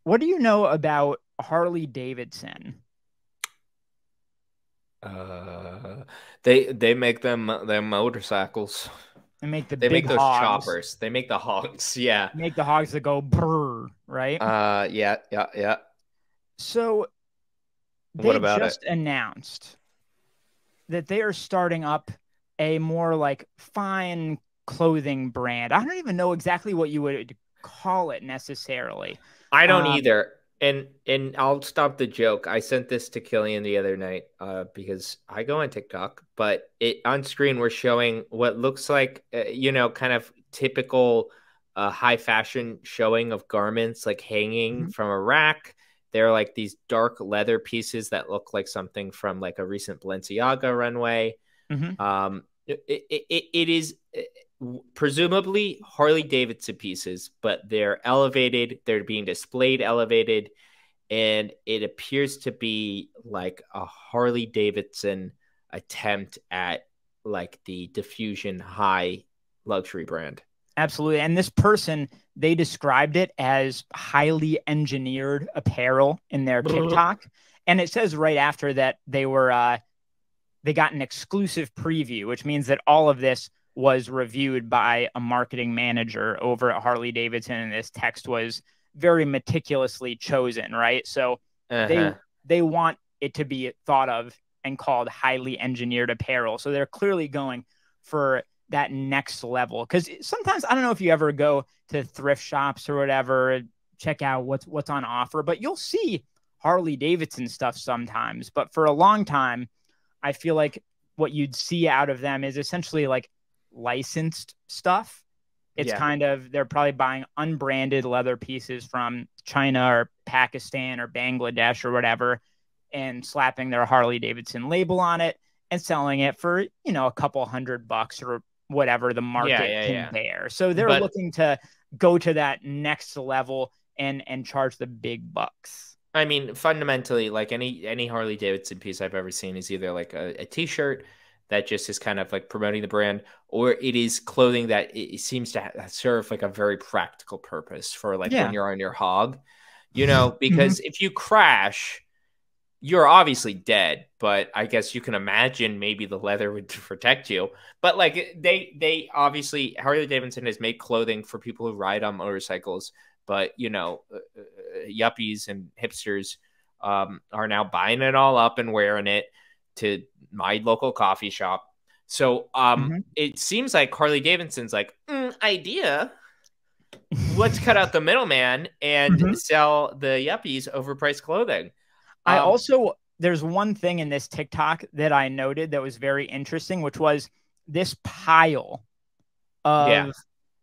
what do you know about Harley Davidson? Uh, they make them motorcycles. They make the They big make those hogs. choppers. They make the hogs. Yeah. Make the hogs that go brrr, right? Yeah, yeah, yeah. So What they about it? just announced that they are starting up a more like fine clothing brand. I don't even know exactly what you would call it necessarily. I don't Um, either. And I'll stop the joke. I sent this to Kilian the other night because I go on TikTok, but it on screen we're showing what looks like kind of typical high fashion showing of garments like hanging mhm, from a rack. They're like these dark leather pieces that look like something from like a recent Balenciaga runway. mhm. It is presumably Harley Davidson pieces, but they're elevated. They're being displayed elevated, and it appears to be like a Harley Davidson attempt at like the diffusion high luxury brand. Absolutely. And this person, they described it as highly engineered apparel in their TikTok. And it says right after that they got an exclusive preview, which means that all of this was reviewed by a marketing manager over at Harley Davidson, and this text was very meticulously chosen, right? So they Uh-huh. they want it to be thought of and called highly engineered apparel. So they're clearly going for that next level. Because sometimes I don't know if you ever go to thrift shops or whatever, check out what's on offer, but you'll see Harley Davidson stuff sometimes. But for a long time, I feel like what you'd see out of them is essentially like licensed stuff. It's Yeah. kind of they're probably buying unbranded leather pieces from China or Pakistan or Bangladesh or whatever and slapping their Harley Davidson label on it and selling it for, a couple $100 or whatever the Yeah, market yeah, can yeah. bear. So they're But looking to go to that next level and charge the big bucks. I mean, fundamentally, like any Harley Davidson piece I've ever seen is either like a t-shirt that just is kind of like promoting the brand, or it is clothing that it seems to serve like a very practical purpose for like when Yeah. you're on your hog, Mhm. because if you crash, you're obviously dead, but I guess you can imagine maybe the leather would protect you. But like they obviously Harley Davidson has made clothing for people who ride on motorcycles, but yuppies and hipsters are now buying it all up and wearing it to my local coffee shop. So Mhm. it seems like Harley Davidson's like idea. Let's cut out the middleman and Mhm. sell the yuppies overpriced clothing. I Um, also there's one thing in this TikTok that I noted that was very interesting, which was this pile yeah, of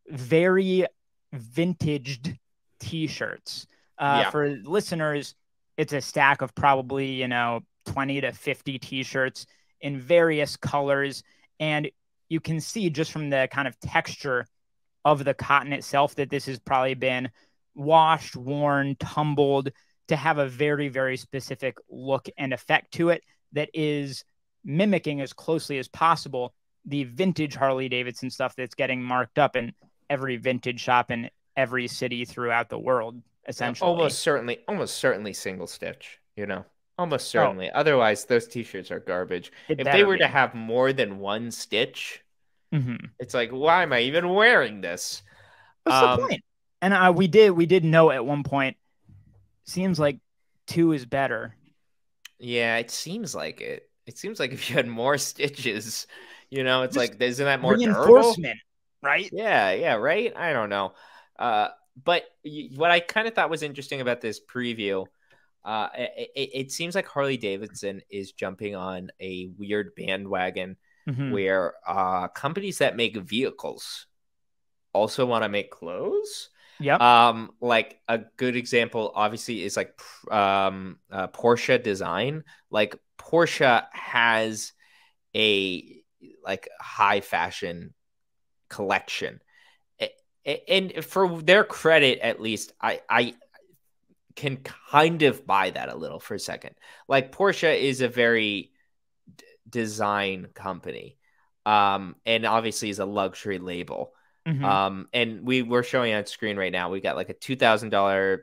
very vintaged t-shirts. yeah. For listeners, it's a stack of probably, 20 to 50 t-shirts in various colors. And you can see just from the kind of texture of the cotton itself that this has probably been washed, worn, tumbled to have a very, very specific look and effect to it that is mimicking as closely as possible the vintage Harley Davidson stuff that's getting marked up in every vintage shop in every city throughout the world, essentially. Almost certainly single stitch, almost Oh, certainly. Otherwise, those t-shirts are garbage. it If they better were to be. have more than one stitch, Mm-hmm. it's like, why am I even wearing this? What's the Um, point? And we did know at one point, seems like two is better. yeah, it seems like it. It seems like if you had more stitches, it's Just like, isn't that more durable? reinforcement, right? Yeah, yeah, right. I don't know. Uh, but what I kind of thought was interesting about this preview, it seems like Harley Davidson is jumping on a weird bandwagon Mm-hmm. where companies that make vehicles also want to make clothes. Yep. Like a good example, obviously, is like Porsche design. Like Porsche has a like high fashion collection and for their credit, at least, I can kind of buy that a little for a second. Like Porsche is a very design company, and obviously is a luxury label. Mm-hmm. And we were showing on screen right now. We got like a $2,000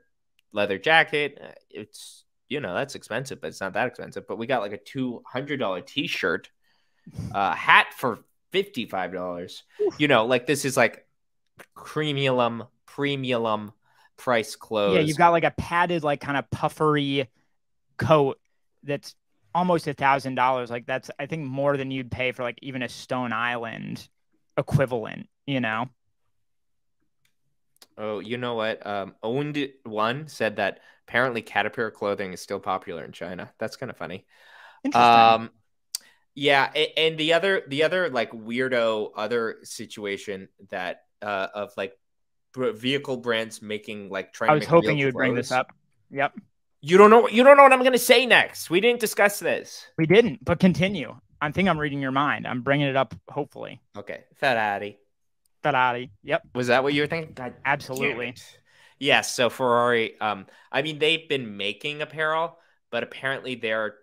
leather jacket. It's, that's expensive, but it's not that expensive. But we got like a $200 t-shirt, hat for $55. Like this is like premium price Yeah, clothes. you've got like a padded, like kind of puffery coat that's almost $1,000. Like that's, I think, more than you'd pay for like even a Stone Island equivalent, Oh, you know what? Owned One said that apparently Caterpillar clothing is still popular in China. That's kind of funny. Interesting. Yeah, and the other like weirdo other situation that of like vehicle brands making like trying I to was make real hoping you would bring this clothes. up. Yep. You don't know what I'm gonna say next. We didn't discuss this. We didn't, but continue. I think I'm reading your mind. I'm bringing it up, hopefully. Okay, Ferrari. Ferrari. Yep. Was that what you were thinking? God damn Absolutely. it. Yes, so Ferrari, I mean they've been making apparel, but apparently there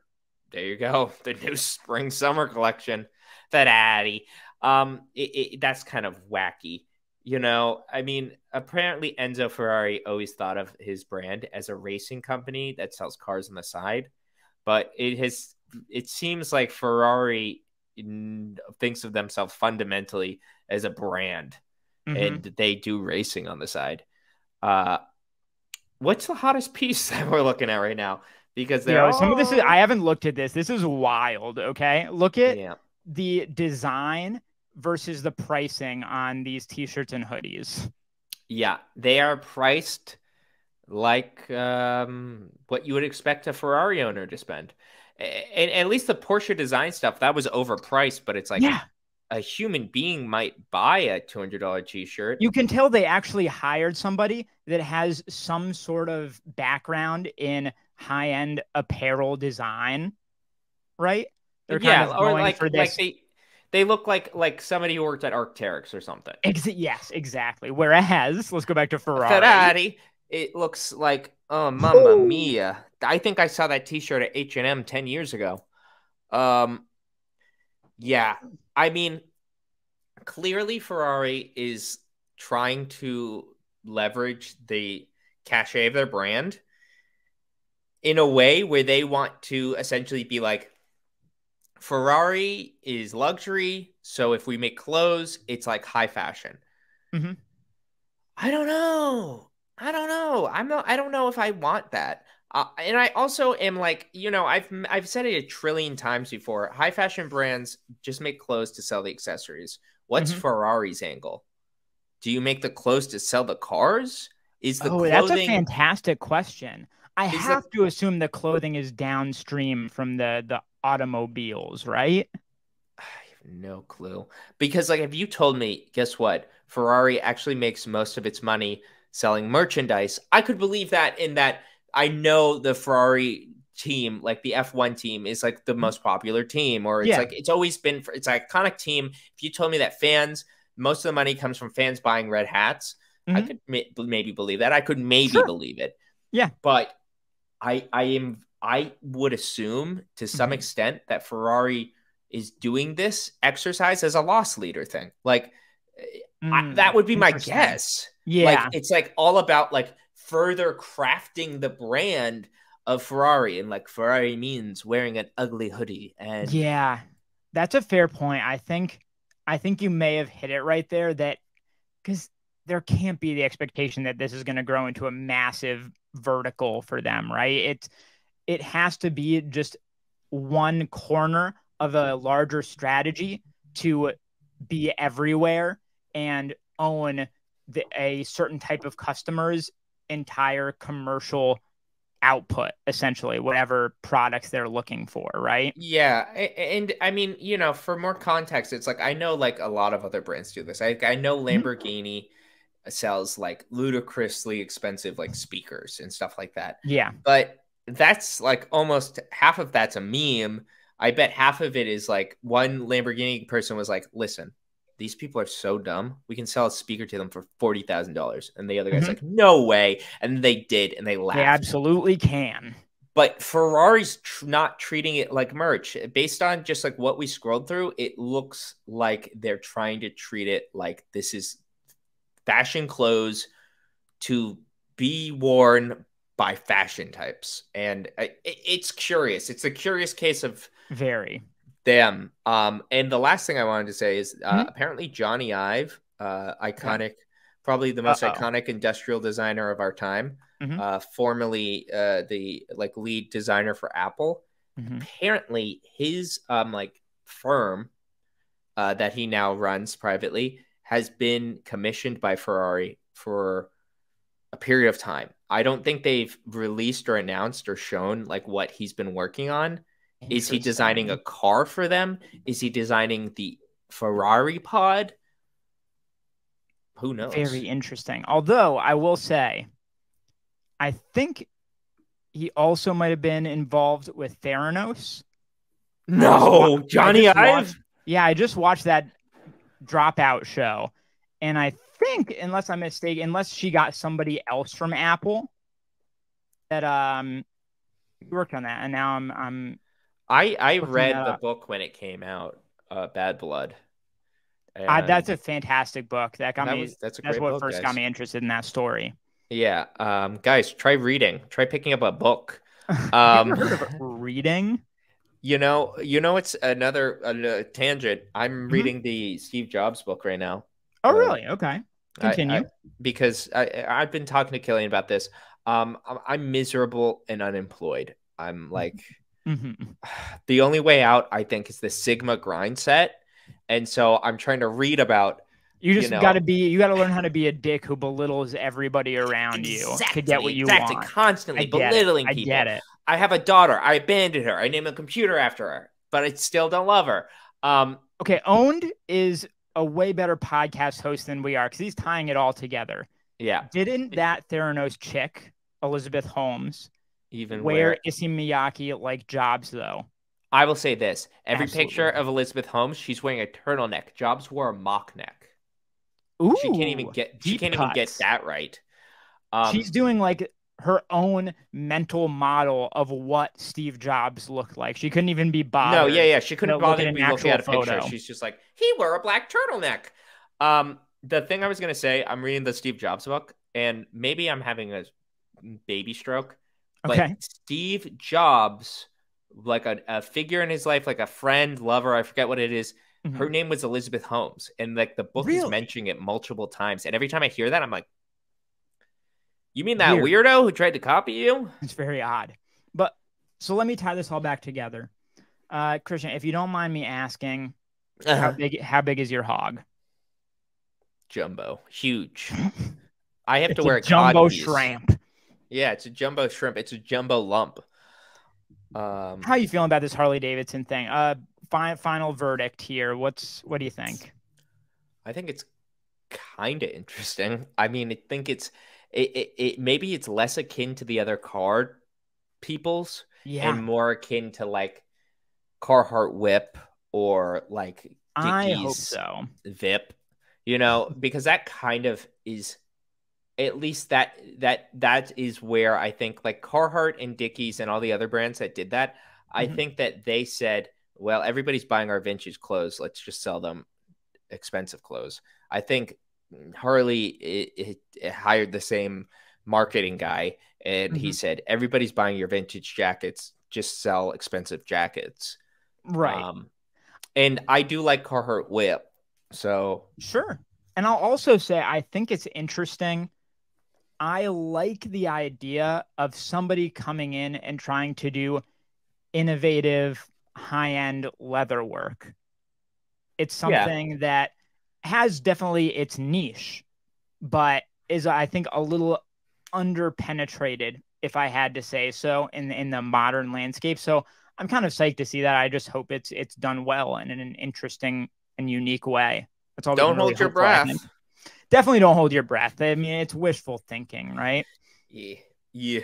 you go, the new spring summer collection, Ferrari. That's kind of wacky. I mean, apparently Enzo Ferrari always thought of his brand as a racing company that sells cars on the side, but it seems like Ferrari thinks of themselves fundamentally as a brand, and they do racing on the side. What's the hottest piece that we're looking at right now? Because they're Some of this is, all I haven't looked at this. This is wild. Okay. Look at yeah. the design versus the pricing on these t-shirts and hoodies. Yeah, they are priced like what you would expect a Ferrari owner to spend. And at least the Porsche design stuff, that was overpriced, but it's like Yeah. a human being might buy a $200 t-shirt. You can tell they actually hired somebody that has some sort of background in high-end apparel design, right? They're kind Yeah, of or going like for this. they look like somebody who worked at Arc'teryx or something. Yes, exactly. Whereas, let's go back to A Ferrari. Ferrari, it looks like, oh, mamma mia. I think I saw that t-shirt at H&M 10 years ago. Um, yeah, I mean, clearly Ferrari is trying to leverage the cachet of their brand in a way where they want to essentially be like, Ferrari is luxury, so if we make clothes, it's like high fashion. Mm-hmm. I don't know. I don't know. I don't know if I want that. And I also am like, I've said it a trillion times before. High fashion brands just make clothes to sell the accessories. What's Mm-hmm. Ferrari's angle? Do you make the clothes to sell the cars? Is the Oh, that's a clothing fantastic question. I is the have to assume the clothing is downstream from the automobiles, right? I have no clue. Because like if you told me, guess what? Ferrari actually makes most of its money selling merchandise. I could believe that in that I know the Ferrari team, like the F1 team is like the most popular team, or it's Yeah. like it's always been it's an iconic team. If you told me that most of the money comes from fans buying red hats, I Mm-hmm. could maybe believe that. I could maybe Sure. believe it. Yeah. But I would assume to some Mm-hmm. extent that Ferrari is doing this exercise as a loss leader thing. Like that would be my Interesting. guess. Like Yeah. it's like all about like further crafting the brand of Ferrari, and like Ferrari means wearing an ugly hoodie and Yeah. That's a fair point. I think you may have hit it right there, that because there can't be the expectation that this is going to grow into a massive vertical for them, right? It has to be just one corner of a larger strategy to be everywhere and own a certain type of customer's entire commercial output, essentially, whatever products they're looking for, right? yeah, and I mean, for more context, it's like I know like a lot of other brands do this. I know Mhm. Lamborghini sells like ludicrously expensive like speakers and stuff like that. Yeah. But that's like almost half of that's a meme. I bet half of it is like one Lamborghini person was like, "Listen, these people are so dumb. We can sell a speaker to them for $40,000." And the other guy's Mhm. like, "No way." And they did, and they They laughed. absolutely can. But Ferrari's not treating it like merch. Based on just like what we scrolled through, it looks like they're trying to treat it like this is fashion clothes to be worn by fashion types, and it's curious. It's a curious case of Very. them. And the last thing I wanted to say is Mhm. apparently Johnny Ive, Okay. iconic, probably the most Uh-oh. iconic industrial designer of our time, Mhm. formerly the like lead designer for Apple. Mhm. Apparently, his like firm that he now runs privately has been commissioned by Ferrari for a period of time. I don't think they've released or announced or shown like what he's been working on. Is he designing a Interesting. car for them? Is he designing the Ferrari pod? Who knows? Very interesting. Although I will say, I think he also might have been involved with Theranos. No, I Johnny just watched. Ive. Yeah, I just watched that Dropout show, and I think, unless I'm mistaken, unless she got somebody else from Apple that worked on that, and now I'm I looking that read the up. book when it came out, Bad Blood, and That's a fantastic book. That got me. that's a That's great what book, first got guys. me interested in that story. Yeah, guys, try reading. Try picking up a book. Have you ever Um, heard of reading? it's another tangent. I'm Mhm. reading the Steve Jobs book right now. Oh, Uh, really? Okay. I Continue. because I've been talking to Kilian about this. I'm miserable and unemployed. I'm like Hmm. the only way out, I think, is the Sigma grind set, and so I'm trying to read about You you just got to know be. You got to learn how to be a dick who belittles everybody around you to get what you exactly, want. I constantly get it. belittling I get people. it. I have a daughter. I abandoned her. I named a computer after her, but I still don't love her. Okay, Owned is a way better podcast host than we are because he's tying it all together. Yeah, Didn't that Theranos chick, Elizabeth Holmes, even wear where Issey Miyake like Jobs though? I will say this: every picture Absolutely. of Elizabeth Holmes, she's wearing a turtleneck. Jobs wore a mock neck. Ooh, She deep can't even get cuts. that right. Um, She's doing like her own mental model of what Steve Jobs looked like. She couldn't even be no, yeah, bothered yeah. She to couldn't look bother at to an be looking actual at a picture. photo. She's just like, he wore a black turtleneck. The thing I was gonna say, I'm reading the Steve Jobs book, and maybe I'm having a baby stroke, but Okay. Steve Jobs, like a figure in his life, like a friend, lover, I forget what it is. Her Mhm. name was Elizabeth Holmes, and like the book is Really mentioning it multiple times. And every time I hear that, I'm like, you mean that weird. weirdo who tried to copy you? It's very odd. But so let me tie this all back together. Christian, if you don't mind me asking, Uh-huh. how big is your hog? Jumbo, huge. I have to It's a wear a jumbo codpiece. shrimp. Yeah, it's a jumbo shrimp. It's a jumbo lump. How Um, are you feeling about this Harley Davidson thing? Final verdict here. What do you think? I think it's kind of interesting. I mean, I think it maybe it's less akin to the other car peoples and Yeah, more akin to like Carhartt Whip or like I hope Dickies so. VIP, because that kind of is at least that is where I think like Carhartt and Dickies and all the other brands that did that, I Mhm. think that they said, well, everybody's buying our vintage clothes. Let's just sell them expensive clothes. I think Harley it hired the same marketing guy, and he Mhm. said everybody's buying your vintage jackets. Just sell expensive jackets. Right. Um, and I do like Carhartt Whip, so Sure. And I'll also say I think it's interesting. I like the idea of somebody coming in and trying to do innovative high-end leather work. It's yeah. something that has definitely its niche, but is I think a little underpenetrated, if I had to say so, in the modern landscape. So I'm kind of psyched to see that. I just hope it's done well and in an interesting and unique way. That's all we can Don't really hold your hope for, I think. breath. Definitely don't hold your breath. I mean, it's wishful thinking, right? Yeah, yeah.